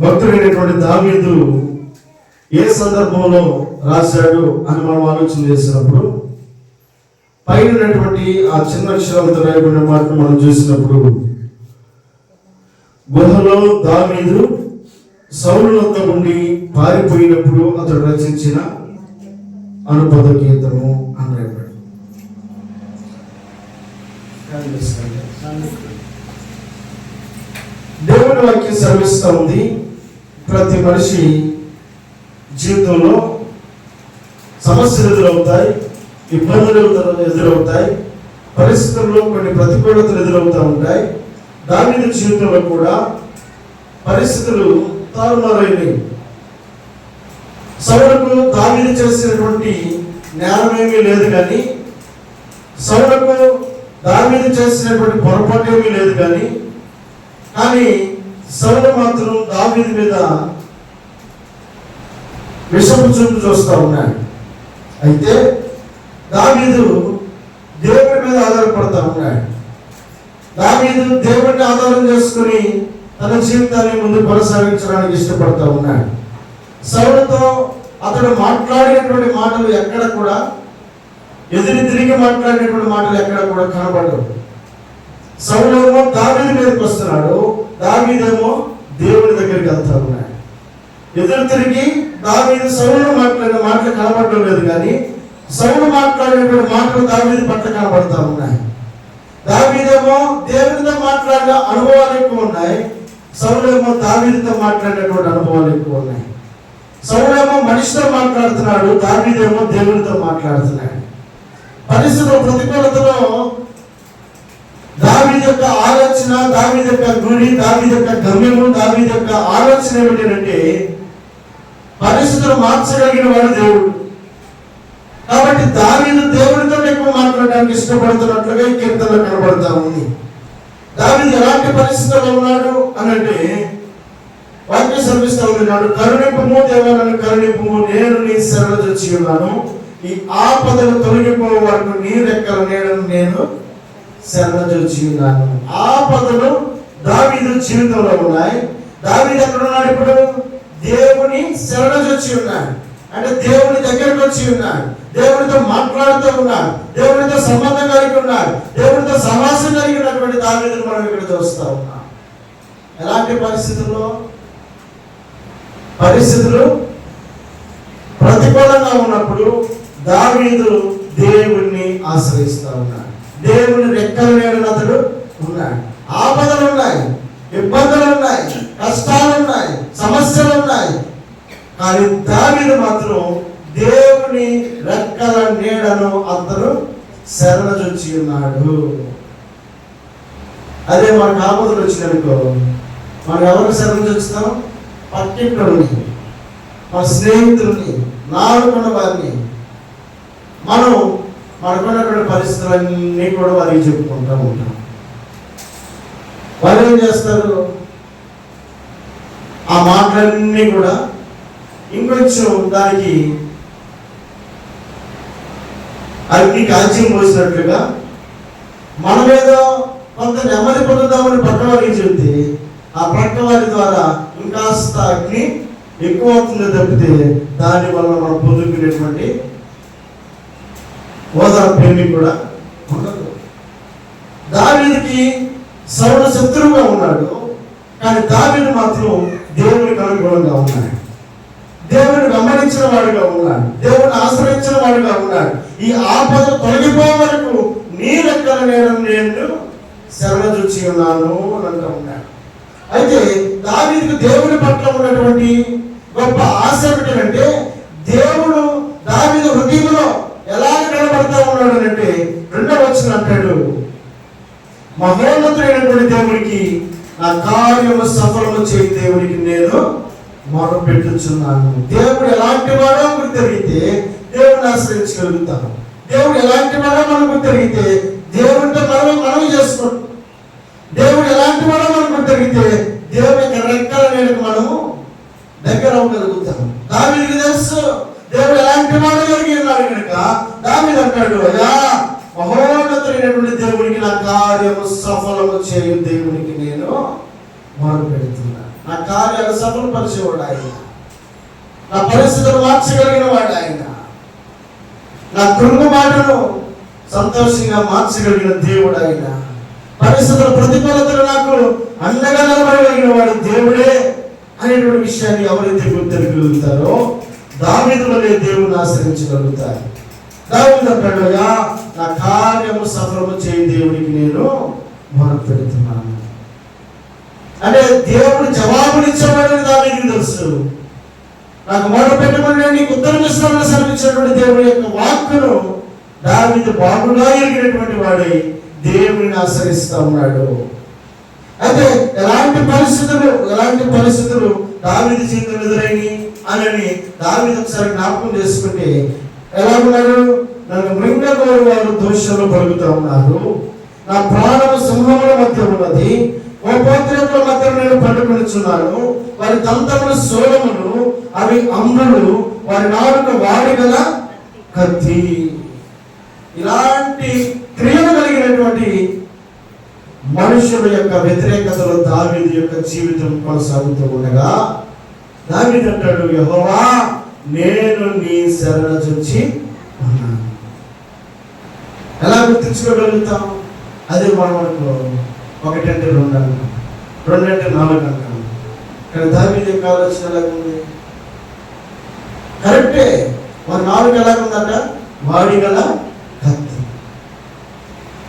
భక్తుడైనటువంటి దావీదు ఏ సందర్భంలో రాశాడు అని మనం ఆలోచన చేసినప్పుడు పైన ఉన్నటువంటి ఆ చిన్న అక్షరాలతో రాయబడిన మాటను మనం చూసినప్పుడు, గుహలో దావీదు సౌలు వద్ద ఉండి పారిపోయినప్పుడు అతడు రచించిన అనుపద గీతము అని రాయబడి. దేవుని వాక్యం సెలవిస్తూ ఉంది, ప్రతి మనిషి జీవితంలో సమస్యలు ఎదురవుతాయి, ఇబ్బందులు ఎదురవుతాయి, పరిస్థితుల్లో కొన్ని ప్రతికూలతలు ఎదురవుతూ ఉంటాయి. దావీదు జీవితంలో కూడా పరిస్థితులు తారుమారైనవి. సౌలుకు దావీదు చేసినటువంటి నేరమేమీ లేదు, కానీ సౌలుకు దావీదు చేసినటువంటి పొరపాటు ఏమీ లేదు, కానీ సౌలు మాత్రం దావీదు మీద విషపు చూపు చూస్తూ ఉన్నాడు. అయితే దావీదు దేవుడి మీద ఆధారపడతా ఉన్నాడు. దావీదు దేవుడిని ఆధారం చేసుకుని తన జీవితాన్ని ముందు కొనసాగించడానికి ఇష్టపడతా ఉన్నాడు. సౌలుతో అతడు మాట్లాడినటువంటి మాటలు ఎక్కడ కూడా తిరిగి మాట్లాడినటువంటి మాటలు ఎక్కడ కూడా కనబడవు. సౌలేమో దావీదు మీదకి వస్తున్నాడు, దావీదేమో దేవుని దగ్గరికి వెళ్తా ఉన్నాడు. తిరిగి దావీదు సౌలు మాట్లాడిన మాటలు కనబడడం లేదు, కానీ సౌలు మాట్లాడినటువంటి మాటలు దావీదు పట్ల కనబడతా ఉన్నాయి. దావీదేమో దేవునితో మాట్లాడిన అనుభవాలు ఎక్కువ ఉన్నాయి, సౌలేమో దావీదుతో మాట్లాడినటువంటి అనుభవాలు ఎక్కువ ఉన్నాయి. సౌలేమో మనిషితో మాట్లాడుతున్నాడు, దావీదేమో దేవునితో మాట్లాడుతున్నాడు. పరిస్థితుల ప్రతికూలతలో దావీదు యొక్క ఆలోచన, దావీదు యొక్క గురి, దావీదు యొక్క గమ్యము, దావీదు యొక్క ఆలోచన ఏమిటంటే పరిస్థితులు మార్చగలిగిన వాడు దేవుడు. కాబట్టి దావీదు దేవుడితో ఎక్కువ మాట్లాడడానికి ఇష్టపడుతున్నట్లుగా ఈ కీర్తనలో కనబడతా ఉంది. దావీదు ఎలాంటి పరిస్థితుల్లో ఉన్నాడు అనంటే వాక్యం సెలవిస్తూ ఉన్నాడు, కరుణింపుము దేవా నన్ను కరుణింపుము, నేను నీ శరణు వచ్చి ఉన్నాను, ఈ ఆపదలు తొలగిపోయే వరకు నీ రెక్కల నీడను నేను శరణొచ్చి ఉన్నాను. ఆపదలు దావీదు జీవితంలో ఉన్నాయి. దావీదు ఎక్కడ ఉన్నాడు? ఇప్పుడు దేవుని శరణొచ్చి ఉన్నాడు, అంటే దేవుని దగ్గరకు వచ్చి ఉన్నాడు, దేవునితో మాట్లాడుతూ ఉన్నాడు, దేవునితో సంబంధం కలిగి ఉన్నాడు, దేవునితో సమాసం కలిగినటువంటి దావీదును మనం ఇక్కడ చూస్తూ ఉన్నాం. ఎలాంటి పరిస్థితులు ప్రతికూలంగా ఉన్నప్పుడు దావీదు దేవుణ్ణి ఆశ్రయిస్తూ ఉన్నాడు, దేవుని రెక్కల నీడన అతడు ఉన్నాడు. ఆపదలు ఉన్నాయి, ఇబ్బందులు ఉన్నాయి, కష్టాలు ఉన్నాయి, సమస్యలు ఉన్నాయి, కానీ దావీదు మాత్రం దేవుని రెక్కల నీడను అతను శరణొచ్చి ఉన్నాడు. అదే మనకు ఆపదలు వచ్చిననుకో, మనం ఎవరికి శరణొచ్చుతాం? పక్కింటోని, మన స్నేహితుల్ని, నాడుకున్న వారిని. మనం మనకున్నటువంటి పరిస్థితులన్నీ కూడా వారికి చెప్పుకుంటూ ఉంటాం. వారు ఏం చేస్తారు? ఆ మాటలన్నీ కూడా ఇంకొంచెం దానికి అగ్ని కాల్చి పోసినట్లుగా మన మీద కొంత నెమ్మది పొందుదామని పక్క వారికి చెబితే ఆ పక్క వారి ద్వారా ఇంకాస్త అగ్ని ఎక్కువ అవుతుంది తప్పితే దానివల్ల మనం పొందుకునేటువంటి ఓదార్పు కూడా ఉండదు. దావీదుకి సౌలు శత్రువుగా ఉన్నాడు, కానీ దావీదు మాత్రం దేవునికి అనుకూలంగా ఉన్నాడు, దేవుని వెంబడించిన వాడుగా ఉన్నాడు, దేవుని ఆశ్రయించిన వాడుగా ఉన్నాడు. ఈ ఆపద తొలగిపో వరకు నీ రెక్కల నీడను నేను శరణొచ్చి ఉన్నాను అని అంటూ ఉన్నాడు. అయితే దావీదుకు దేవుని పట్ల ఉన్నటువంటి గొప్ప ఆశ ఏమిటంటే, దేవుడు దావీదు హృదయంలో ఎలా కనబడతా ఉన్నాడు అంటే 2వ వచనం అంటాడు, మహోన్నతుడైనటువంటి దేవునికి నా కార్యము సఫలము చేయి దేవునికి నేను మొరపెట్టుచున్నాను. దేవుడు ఎలాంటి వాడో గుర్తెరిగితే దేవుడిని ఆశ్రయించగలుగుతాను. దేవుడు ఎలాంటి వాడో మనకు గుర్తెరిగితే దేవుడితో మనం చేసుకుంటాం. దేవుడు ఎలాంటి వాడో మనకు గుర్తెరిగితే దేవుడి యొక్క రెక్కల నీడకు మనము దగ్గర అవ్వగలుగుతాం. దావీదుకు తెలుసు దేవుడు ఎలాంటి వాడు కలిగి ఉన్నాడు కనుక దావీదు అంటాడు, అయ్యా మహోన్నతుడైనటువంటి దేవునికి నా కార్యము సఫలము చేయు దేవునికి నేను మొరపెడుతున్నాను. నా కార్యాలు సఫలపరిచేవాడు ఆయన, నా పరిస్థితులు మార్చగలిగిన వాడు ఆయన, నా కృంగు మాటను సంతోషంగా మార్చగలిగిన దేవుడు ఆయన, పరిస్థితుల ప్రతికూలతలు నాకు అండగా నిలబడగలిగిన వాడు దేవుడే అనేటువంటి విషయాన్ని ఎవరైతే గుర్తిరగలుగుతారో దావీదు వలె దేవుని ఆశ్రయించగలుగుతారు. దావీదు అంటాడు, నా కార్యము సఫలము చేయి దేవుడికి నేను మొరపెడుతున్నాను. అంటే దేవుడు జవాబునిచ్చేవాడని దావీదుకి తెలుసు. నాకు మొరపెట్టమని నీకు ఉత్తరం ఇస్తానని సెలవిచ్చినటువంటి దేవుడి యొక్క వాక్కును దావీదు బాగుగా ఎరిగినటువంటి వాడై దేవుడిని ఆశ్రయిస్తా ఉన్నాడు. అయితే ఎలాంటి పరిస్థితులు దావీదు జీవితంలో ఎదురైనవి అని దావీదు ఒకసారి జ్ఞాపకం చేసుకుంటే ఎలా ఉన్నారు? నన్ను మృంగగోరు వారు దోషంలో పలుకుతూ ఉన్నారు, నా ప్రాణము సింహముల మధ్య ఉన్నది, కోపోద్రేకుల మధ్య నేను పండుకొనిచున్నాను, వారి దంతములు శూలములు, అవి అమ్ములు, వారి నాలుక వాడి గల కత్తి. ఇలాంటి క్రియలు కలిగినటువంటి మనుషుల యొక్క వ్యతిరేకతలో దావీదు యొక్క జీవితం కొనసాగుతూ ఉండగా దావీదు అంటాడు, యెహోవా నేను నీ శరణ చొచ్చి ఉన్నాను. ఎలా గుర్తించుకోగలుగుతాం? అదే మనకు 1 అంటే 2 అంటాం, 2 అంటే 4 అంటాం. కానీ దావీదు యొక్క ఆలోచన ఎలాగుంది? కరెక్టే. మరి 4 ఎలాగుందంట? వాడి గల కత్తి,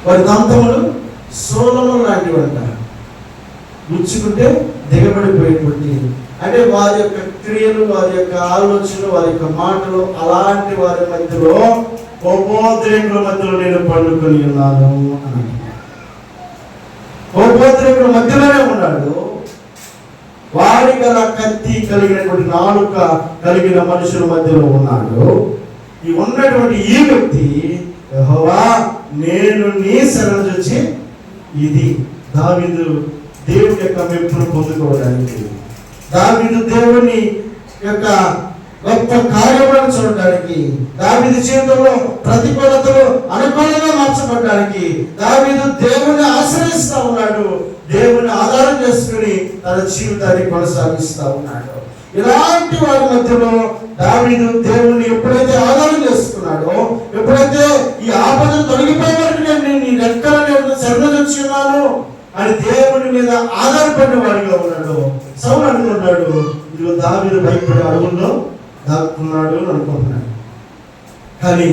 వారి దంతములు శూలము లాంటివంట, ముచ్చుకుంటే దిగబడిపోయేటువంటి. అంటే వారి యొక్క క్రియలు, వారి యొక్క ఆలోచనలు, వారి యొక్క మాటలు, అలాంటి వారి మధ్యలో కోపోద్రేకుల మధ్యలో నేను పండుకొని ఉన్నాను అని. కోపోద్రేకుల మధ్యలోనే ఉన్నాడు. వాడి గల కత్తి కలిగినటువంటి నాలుక కలిగిన మనుషుల మధ్యలో ఉన్నాడు. ఈ ఉన్నటువంటి ఈ వ్యక్తి, యెహోవా నేను నీ శరణ చొచ్చి, ఇది దావీదు దేవుని యొక్క మెప్పును పొందుకోవడానికి, దావీదు దేవుని యొక్క గొప్ప కార్యములను చూడడానికి, దావీదు జీవితంలో ప్రతికూలతలు అనుకూలంగా మార్చబడడానికి దావీదు దేవుని ఆశ్రయిస్తా ఉన్నాడు. దేవుని ఆధారం చేసుకుని తన జీవితాన్ని కొనసాగిస్తా ఉన్నాడు. ఇలాంటి వారి మధ్యలో దావీదు దేవుణ్ణి ఎప్పుడైతే ఆధారం చేసుకున్నాడో, ఎప్పుడైతే ఈ ఆపదను తొలగిపోయే వరకు నేను నీ రెక్కలను శరణ చొచ్చి ఉన్నాను అని దేవుని మీద ఆధారపడిన వాడిగా ఉన్నాడు. సౌలు అనుకున్నాడు, ఇదిగో దావీదు భయపడే అడుగుల్లో దాక్కున్నాడు అని అనుకుంటున్నాడు. కానీ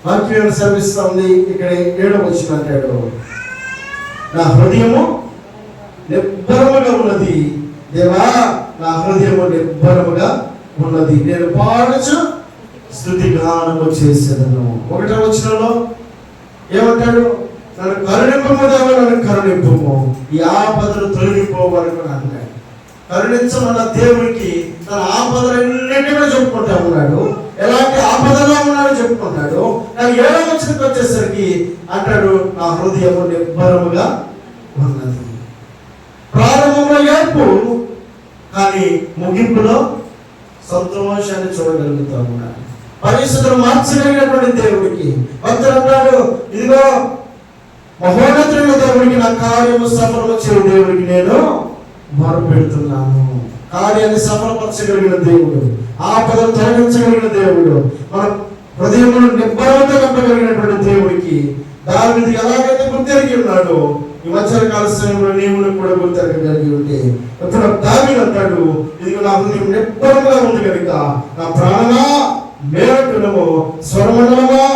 వాక్యం శ్రమిస్తా ఉంది. ఇక్కడ 7వ వచనం అంటాడు, నా హృదయము నిబ్బరముగా ఉన్నది, దేవా నా హృదయము నిబ్బరముగా ఉన్నది, నేను పాడుచు స్తుతి గానము చేసేదను. 1వ వచనంలో ఏమంటాడు? నన్ను కరుణింపము దేవా, నన్ను కరుణింపము, ఈ ఆపదలు తొలగిపోవరకు అన్నాడు. కరుణించమన్న దేవుడికి తన ఆపదలన్నింటినీ చెప్పుకుంటా ఉన్నాడు. ఎలాంటి ఆపదలో ఉన్నాడో చెప్పుకుంటాడు. కానీ 7వ వచనంకి వచ్చేసరికి అంటాడు, నా హృదయము నిబ్బరముగా ఉన్నది. ప్రారంభంలో ఏర్పు, కానీ ముగింపులో సంతోషాన్ని చూడగలుగుతా ఉన్నాడు. పరిస్థితులు మార్చగలిగినటువంటి దేవుడికి భక్తుడు అన్నాడు, ఇదిగో మహోన్నతుడైన దేవుడికి నా కార్యము సఫలము చేయు దేవుడికి నేను మొరపెడుతున్నాను. కార్యాన్ని సఫలపరచగలిగిన దేవుడు, ఆపదలు తొలగించగలిగిన దేవుడు, మన హృదయమును నిబ్బరముతో కప్పగలిగినటువంటి దేవుడికి దావీదు ఎలాగైతే గుర్తెరిగి ఉన్నాడో, ఈ మధ్యకాల సమయంలో నీవును కూడా గుర్తెరగలిగి ఉంటే ఇప్పుడు దావీదు అంటాడు, ఇదిగో నా హృదయం నిబ్బరముగా ఉంది కనుక నా ప్రాణమా మేలుకొనుము, స్వరమండలమా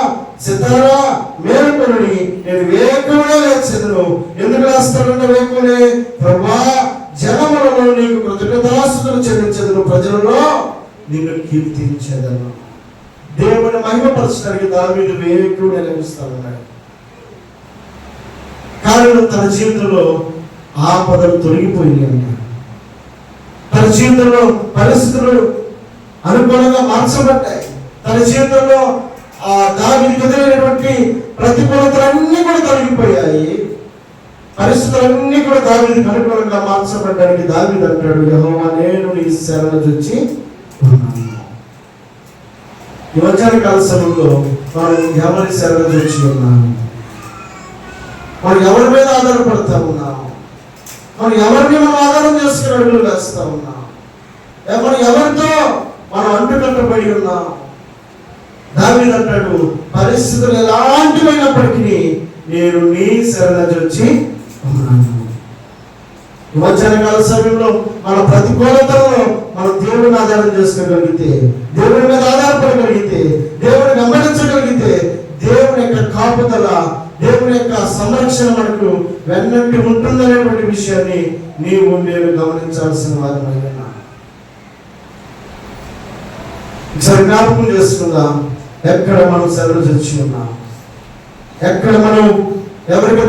సితారా మేలుకొనుడి, నేను వేకువనే లేచెదను. ఎందుకు లేస్తాడంటే వేకువనే, ప్రభువా జనములలో నీకు కృతజ్ఞతాస్తుతులు చెల్లించెదను, ప్రజలలో నిన్ను కీర్తించెదను. దేవుని మహిమపరచడానికి దావీదు వేకువనే లేస్తా ఉన్నాడు. కారణం తన జీవితంలో ఆపదలు తొలగిపోయింది అన్నాడు. తన జీవితంలో పరిస్థితులు అనుకూలంగా మార్చబడ్డాయి. తన జీవితంలో ఆ దావీదుకు ఎదురైనటువంటి ప్రతికూలతలన్నీ కూడా తొలగిపోయాయి. పరిస్థితులన్నీ కూడా దావీదుకు అనుకూలంగా మార్చబడ్డానికి దావీదు అంటాడు, యెహోవా నేను నీ శరణ చొచ్చి ఉన్నాను. ఈ మధ్యాహ్నకాల సమయంలో మనం ఎవరి శరణ చొచ్చి ఉన్నాము? మనం ఎవరి మీద ఆధారపడతా ఉన్నాము? మనం ఎవరిని మనం ఆధారం చేసుకుని అడుగులు వేస్తా ఉన్నాం? మనం ఎవరితో మనం అంటుకట్టబడి ఉన్నాం? దావీదు అంటాడు, పరిస్థితులు ఎలాంటివైనప్పటికీ నేను నీ శరణొచ్చి ఉన్నాను. మధ్యాహ్నకాల సమయంలో మన ప్రతికూలతలను మనం దేవుడిని ఆధారం చేసుకోగలిగితే, దేవుడి మీద ఆధారపడగలిగితే, దేవుడిని వెంబడించగలిగితే, దేవుని యొక్క కాపుదల, దేవుని యొక్క సంరక్షణ మనకు వెన్నంటి ఉంటుందనేటువంటి విషయాన్ని నీవు నేను గమనించాల్సిన వారమైనా. ఒకసారి జ్ఞాపకం చేసుకుందాం, ఎక్కడ మనం శరణు చచ్చి ఉన్నాం, ఎక్కడ మనం ఎవరికి